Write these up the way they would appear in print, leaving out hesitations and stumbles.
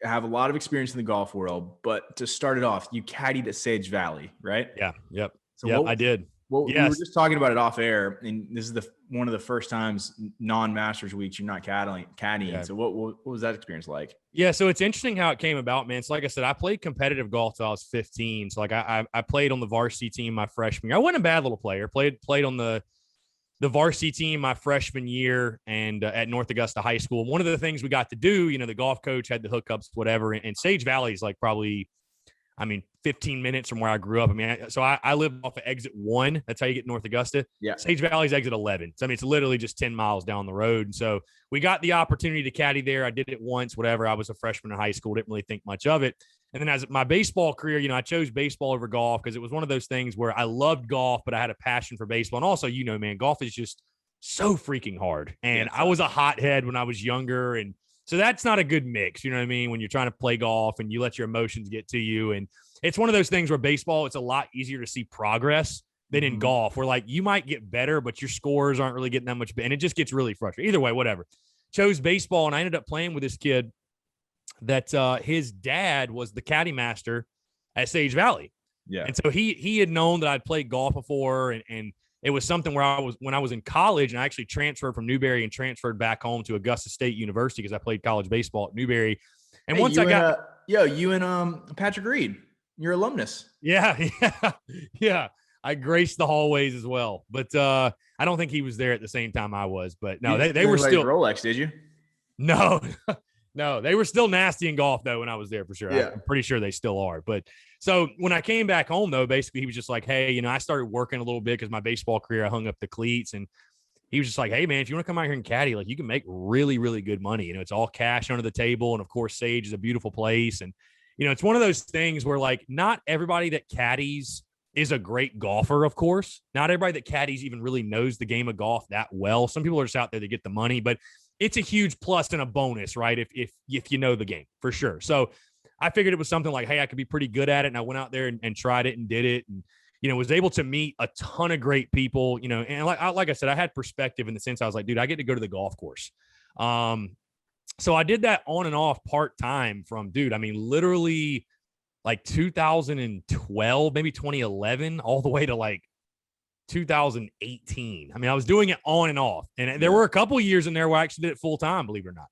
have a lot of experience in the golf world, but to start it off, you caddied at Sage Valley, right? Yeah. Yep. So Yep. I did. Well, we were Yes. just talking about it off air, and this is one of the first times non-Masters weeks you're not caddying. Yeah. So what was that experience like? Yeah, so it's interesting how it came about, man. So like I said, I played competitive golf till I was 15. So like I played on the varsity team my freshman year. I wasn't a bad little player. Played on the varsity team my freshman year and at North Augusta High School. One of the things we got to do, the golf coach had the hookups, whatever. And Sage Valley is like probably, 15 minutes from where I grew up. So I live off of exit 1. That's how you get North Augusta. Yeah. Sage Valley's exit 11. So, it's literally just 10 miles down the road. And so we got the opportunity to caddy there. I did it once, whatever. I was a freshman in high school. Didn't really think much of it. And then as my baseball career, I chose baseball over golf because it was one of those things where I loved golf, but I had a passion for baseball. And also, man, golf is just so freaking hard. And I was a hothead when I was younger. And so that's not a good mix. You know what I mean? When you're trying to play golf and you let your emotions get to you. And it's one of those things where baseball, it's a lot easier to see progress than in golf, where like you might get better, but your scores aren't really getting that much better. And it just gets really frustrating. Either way, whatever. Chose baseball, and I ended up playing with this kid that his dad was the caddy master at Sage Valley. Yeah. And so he had known that I'd played golf before, and it was something where when I was in college, and I actually transferred from Newberry and transferred back home to Augusta State University because I played college baseball at Newberry. And once I got you and Patrick Reed, your alumnus. Yeah. I graced the hallways as well, but I don't think he was there at the same time I was. But no, they were still Rolex. Did you? No, they were still nasty in golf though when I was there for sure. Yeah. I'm pretty sure they still are. But so when I came back home though, basically he was just like, hey, I started working a little bit because my baseball career, I hung up the cleats, and he was just like, hey man, if you want to come out here and caddy, like you can make really, really good money. It's all cash under the table. And of course, Sage is a beautiful place. And, it's one of those things where like not everybody that caddies is a great golfer, of course. Not everybody that caddies even really knows the game of golf that well. Some people are just out there to get the money, but it's a huge plus and a bonus, right? If you know the game, for sure. So I figured it was something like, hey, I could be pretty good at it. And I went out there and tried it and did it. And, was able to meet a ton of great people, and like I said, I had perspective in the sense I was like, dude, I get to go to the golf course. So I did that on and off part-time from, literally like 2012, maybe 2011, all the way to like 2018. I was doing it on and off. And there were a couple of years in there where I actually did it full-time, believe it or not.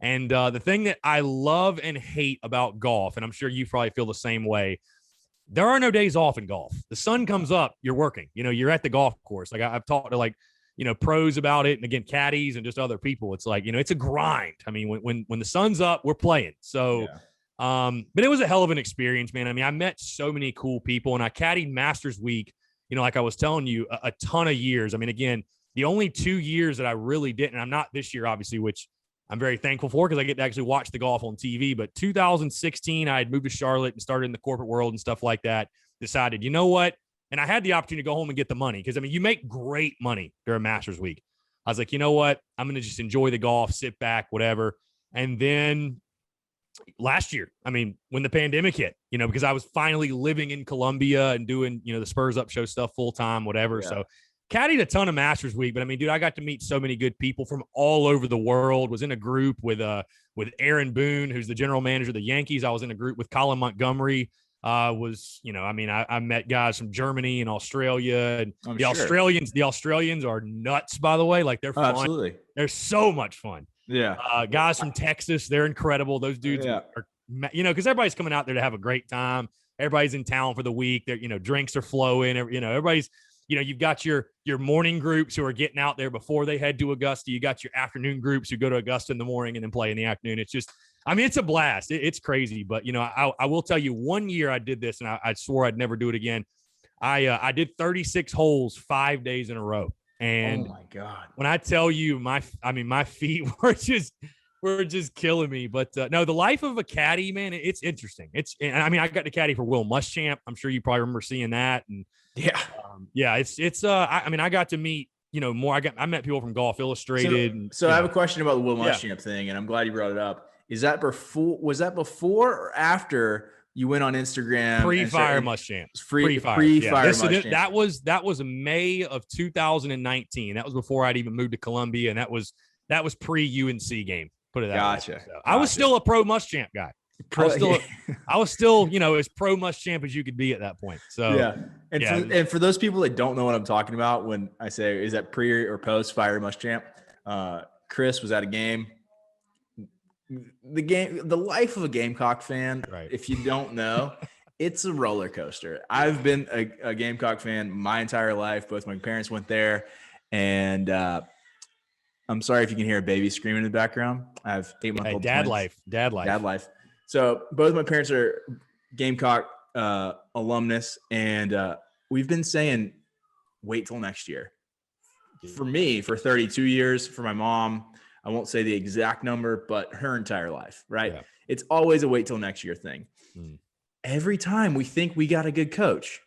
And the thing that I love and hate about golf, and I'm sure you probably feel the same way, there are no days off in golf. The sun comes up, you're working. You're at the golf course. Like I've talked to like, pros about it, and again, caddies and just other people. It's like, it's a grind. When the sun's up, we're playing. So, but it was a hell of an experience, man. I met so many cool people, and I caddied Masters Week, like I was telling you, a ton of years. Again, the only 2 years that I really didn't, and I'm not this year, obviously, which I'm very thankful for because I get to actually watch the golf on TV. But 2016, I had moved to Charlotte and started in the corporate world and stuff like that. Decided, you know what? And I had the opportunity to go home and get the money because, you make great money during Masters Week. I was like, you know what? I'm going to just enjoy the golf, sit back, whatever. And then last year, when the pandemic hit, because I was finally living in Columbia and doing, the Spurs Up Show stuff full time, whatever. Yeah. So caddied a ton of Masters Week, but dude, I got to meet so many good people from all over the world. Was in a group with Aaron Boone, who's the general manager of the Yankees. I was in a group with Colin Montgomery. I met guys from Germany and Australia, and the Australians are nuts, by the way. Like they're fun. Absolutely. They're so much fun. Yeah. Guys from Texas, they're incredible. Those dudes are, because everybody's coming out there to have a great time. Everybody's in town for the week. They're, drinks are flowing. Everybody's, you've got your morning groups who are getting out there before they head to Augusta. You got your afternoon groups who go to Augusta in the morning and then play in the afternoon. It's just, it's a blast. It's crazy. But, I will tell you, 1 year I did this and I swore I'd never do it again. I did 36 holes 5 days in a row. And oh my God, when I tell you my feet were just killing me. But no, the life of a caddy, man, it's interesting. I got to caddy for Will Muschamp. I'm sure you probably remember seeing that. And I got to meet, more. I met people from Golf Illustrated. So I have a question about the Will Muschamp thing, and I'm glad you brought it up. Was that before or after you went on Instagram? Pre-fire Muschamp. Pre-fire Muschamp. That was May of 2019. That was before I'd even moved to Columbia, and that was pre-UNC game. Put it that way. Gotcha. So I was still a pro Muschamp guy. I was still, as pro Muschamp as you could be at that point. So yeah. And for those people that don't know what I'm talking about when I say is that pre or post fire Muschamp, Chris was at a game. The life of a Gamecock fan, right. If you don't know, it's a roller coaster. I've been a Gamecock fan my entire life. Both my parents went there, and I'm sorry if you can hear a baby screaming in the background. I have 8-month-old dad twins. Dad life. So both my parents are Gamecock alumnus, and we've been saying, wait till next year. For me, for 32 years, for my mom, I won't say the exact number, but her entire life, right? Yeah. It's always a wait till next year thing. Every time we think we got a good coach,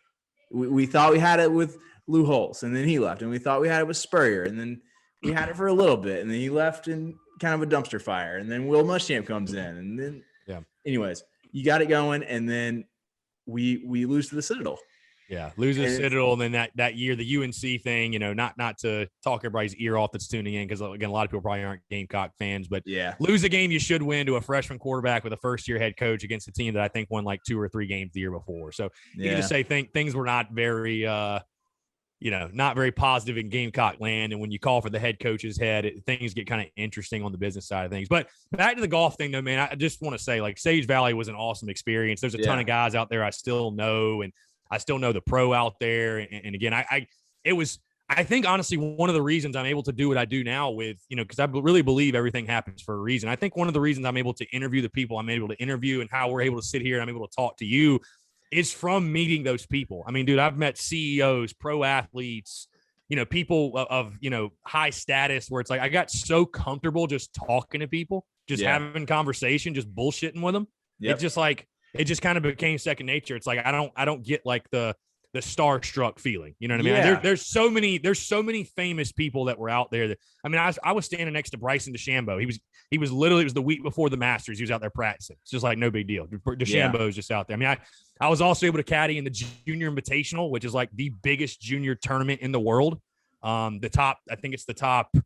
we thought we had it with Lou Holtz, and then he left, and we thought we had it with Spurrier, and then we had it for a little bit, and then he left in kind of a dumpster fire, and then Will Muschamp comes in, and then anyways, you got it going, and then we lose to the Citadel. Yeah, lose the Citadel, and then that year, the UNC thing, not to talk everybody's ear off that's tuning in, because, again, a lot of people probably aren't Gamecock fans, but lose a game you should win to a freshman quarterback with a first-year head coach against a team that I think won like 2 or 3 games the year before. So you can just say things were not very not very positive in Gamecock land. And when you call for the head coach's head, things get kind of interesting on the business side of things. But back to the golf thing, though, man, I just want to say, like, Sage Valley was an awesome experience. There's a ton of guys out there I still know, and I still know the pro out there. And again, I think, honestly, one of the reasons I'm able to do what I do now with, because I really believe everything happens for a reason. I think one of the reasons I'm able to interview the people I'm able to interview, and how we're able to sit here and I'm able to talk to you, is from meeting those people. I mean, dude, I've met CEOs, pro athletes, people of high status, where it's like I got so comfortable just talking to people, just having conversation, just bullshitting with them. Yep. It just kind of became second nature. It's like I don't get like the starstruck feeling. You know what I mean? Yeah. There's so many famous people that were out there that, I mean, I was standing next to Bryson DeChambeau. He was literally, it was the week before the Masters. He was out there practicing. It's just like no big deal. DeChambeau is just out there. I mean, I was also able to caddy in the Junior Invitational, which is like the biggest junior tournament in the world. I think it's the top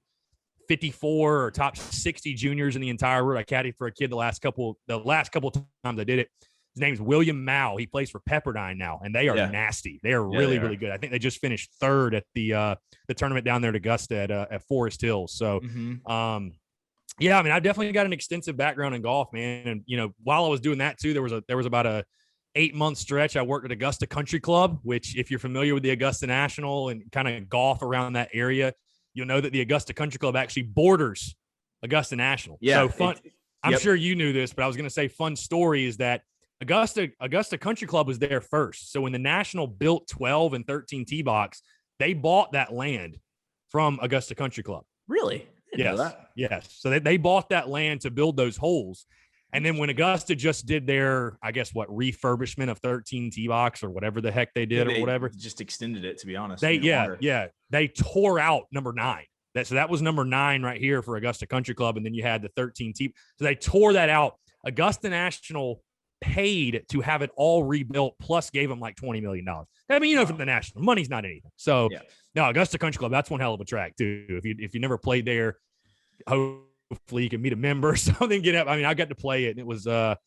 54 or top 60 juniors in the entire world. I caddied for a kid the last couple times I did it. His name's William Mao. He plays for Pepperdine now, and they are nasty. They are really good. I think they just finished third at the tournament down there at Augusta at Forest Hills. So, I mean, I definitely got an extensive background in golf, man. And while I was doing that too, there was about a 8-month stretch I worked at Augusta Country Club, which, if you're familiar with the Augusta National and kind of golf around that area, you'll know that the Augusta Country Club actually borders Augusta National. Yeah, so fun. I'm sure you knew this, but I was going to say, fun story is that Augusta Country Club was there first. So when the National built 12 and 13 tee box, they bought that land from Augusta Country Club. Really? Yes. Yes. So they bought that land to build those holes. And then when Augusta just did their, I guess, refurbishment of 13 tee box or whatever the heck they did, or whatever, just extended it, to be honest. They tore out number 9. So that was number 9 right here for Augusta Country Club. And then you had the 13 tee. So they tore that out. Augusta National paid to have it all rebuilt, plus gave them like $20 million. I mean, for the National, money's not anything. So no, Augusta Country Club, that's one hell of a track too. If you never played there, hopefully you can meet a member or something, get up. I mean, I got to play it, and it was